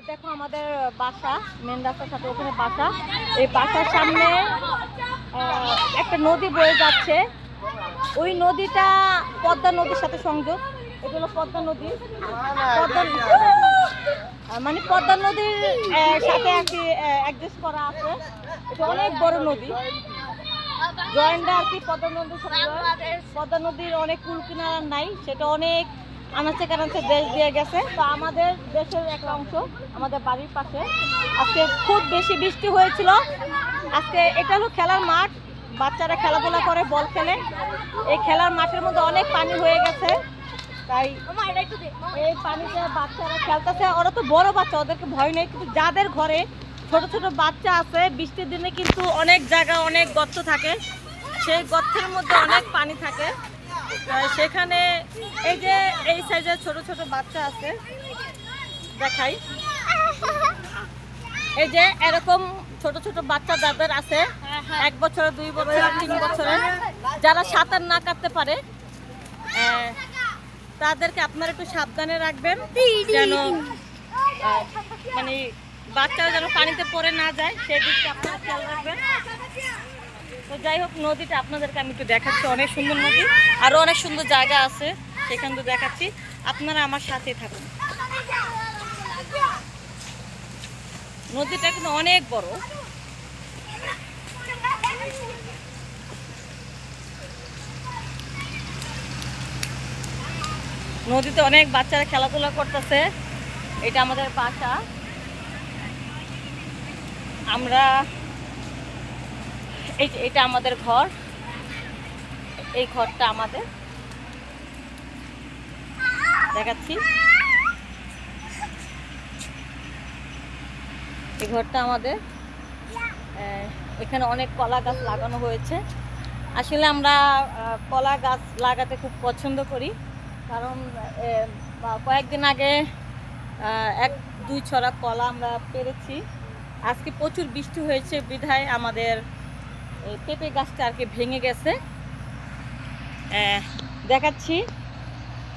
দেখো আমাদের বাসা মেন রাস্তার সাথে ওখানে বাসা। এই বাসার সামনে একটা নদী বয়ে যাচ্ছে। ওই নদীটা পদ্মা নদীর সাথে সংযোগ। এটা হলো পদ্মা নদী। মানে পদ্মা নদীর সাথে আর কি অ্যাডজাস্ট করা আছে। এটা অনেক বড় নদী, জয়েন্টটা আর কি পদ্মা নদীর সাথে। পদ্মা নদীর অনেক কুল কিনারা নাই, সেটা অনেক আনাচে কানাচে দেশ দিয়ে গেছে। তো আমাদের দেশের একটা অংশ আমাদের বাড়ির পাশে আজকে খুব বেশি বৃষ্টি হয়েছিল। আজকে এটা হলো খেলার মাঠ, বাচ্চারা খেলাধুলা করে, বল খেলে। এই খেলার মাঠের মধ্যে অনেক পানি হয়ে গেছে, তাই এই পানিতে বাচ্চারা খেলতেছে। ওরা তো বড় বাচ্চা, ওদেরকে ভয় নেই, কিন্তু যাদের ঘরে ছোট ছোট বাচ্চা আছে বৃষ্টির দিনে কিন্তু অনেক জায়গা অনেক গর্ত থাকে, সেই গর্তের মধ্যে অনেক পানি থাকে। সেখানে এই যে এই সাইজের ছোট ছোট বাচ্চা আছে, দেখাই। এই যে এরকম ছোট ছোট বাচ্চা যাদের আছে 1 বছর 2 বছর 3 বছরের, যারা সাঁতার না কাটতে পারে তাদেরকে আপনারা একটু সাবধানে রাখবেন, যেন মানে বাচ্চারা যেন পানিতে পড়ে না যায়, সেই দিকটা আপনারা খেয়াল রাখবেন। তো যাই হোক, নদীটা আপনাদেরকে আমি একটু দেখাচ্ছি, অনেক সুন্দর নদী, আরও অনেক সুন্দর জায়গা আছে সেখান থেকে দেখাচ্ছি, আপনারা আমার সাথে থাকুন। নদীটা কিন্তু অনেক বড়। নদীতে অনেক বাচ্চারা খেলাধুলা করতেছে। এটা আমাদের বাসা, আমরা এটা আমাদের ঘর, এই ঘরটা আমাদের দেখাচ্ছি। এই ঘরটা আমাদের, এখানে অনেক কলা গাছ লাগানো হয়েছে। আসলে আমরা কলা গাছ লাগাতে খুব পছন্দ করি, কারণ কয়েকদিন আগে 1-2 ছড়া কলা আমরা পেরেছি। আজকে প্রচুর বৃষ্টি হয়েছে বিধায় আমাদের পেঁপে গাছটা আর কি ভেঙে গেছে। দেখাচ্ছি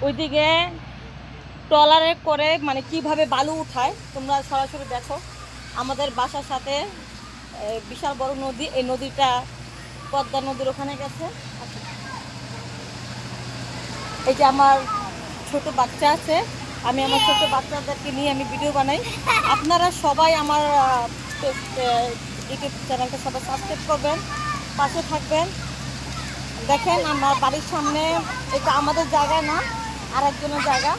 ওইদিকে ট্রলারে করে মানে কিভাবে বালু উঠায়, তোমরা সরাসরি দেখো। আমাদের বাসার সাথে বিশাল বড় নদী, এই নদীটা পদ্মা নদীর ওখানে গেছে। এই যে আমার ছোট বাচ্চা আছে, আমি আমার ছোট বাচ্চাদেরকে নিয়ে আমি ভিডিও বানাই। আপনারা সবাই আমার ইউটিউব চ্যানেলটা সবাই সাবস্ক্রাইব করবেন, পাশে থাকবেন। দেখেন আমার বাড়ির সামনে, এটা আমাদের জায়গা না, আর একজনের জায়গা,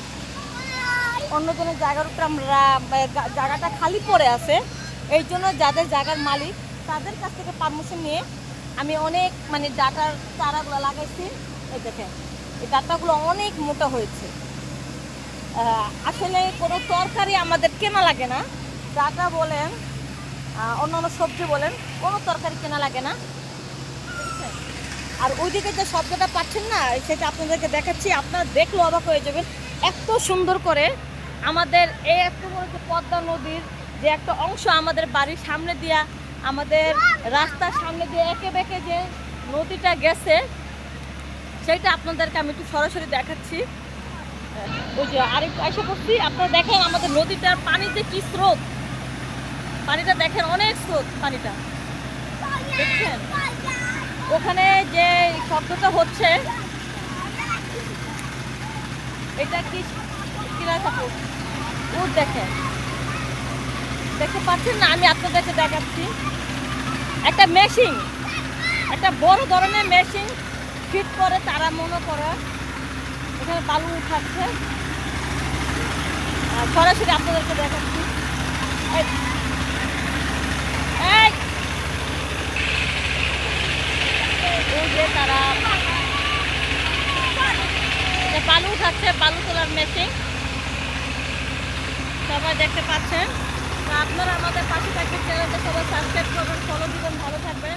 অন্যজনের জায়গার উপরে আমরা জায়গাটা খালি পড়ে আছে। এই জন্য যাদের জায়গার মালিক তাদের কাছ থেকে পারমিশন নিয়ে আমি অনেক মানে ডাটার চারাগুলো লাগাইছি। এই দেখেন এই ডাটাগুলো অনেক মোটা হয়েছে। আসলে কোনো তরকারি আমাদের কেনা লাগে না, ডাটা বলেন অন্যান্য সবজি বলেন, কোনো তরকারি কেনা লাগে না। আর ওইদিকে যে শব্দটা পাচ্ছেন না, সেটা আপনাদেরকে দেখাচ্ছি, আপনারা দেখলে অবাক হয়ে যাবেন। এত সুন্দর করে আমাদের এই এত বড় যে পদ্মা নদীর যে একটা অংশ আমাদের বাড়ির সামনে দিয়া, আমাদের রাস্তার সামনে দিয়ে এঁকে বেঁকে যে নদীটা গেছে, সেইটা আপনাদেরকে আমি একটু সরাসরি দেখাচ্ছি। ওই যে আরেকটু এসে পড়ছি, আপনারা দেখেন আমাদের নদীটার পানিতে কি স্রোত, পানিটা দেখেন অনেক স্রোত, পানিটা দেখছেন। ওখানে যে শব্দটা হচ্ছে এটা কি উট, দেখেন দেখতে পাচ্ছেন না, আমি আপনাদেরকে দেখাচ্ছি। একটা মেশিন, একটা বড় ধরনের মেশিন ফিট করে তারা মনে করে এখানে বালু উঠাচ্ছে। সরাসরি আপনাদেরকে দেখাচ্ছি। এই যে তারা বালু উঠাচ্ছে, বালু তোলার মেশিন, সবাই দেখতে পাচ্ছেন। তো আপনারা আমাদের পাশে থাকবেন, চ্যানেলটা সবাই সাবস্ক্রাইব করবেন, ফলো দিবেন, ভালো থাকবেন।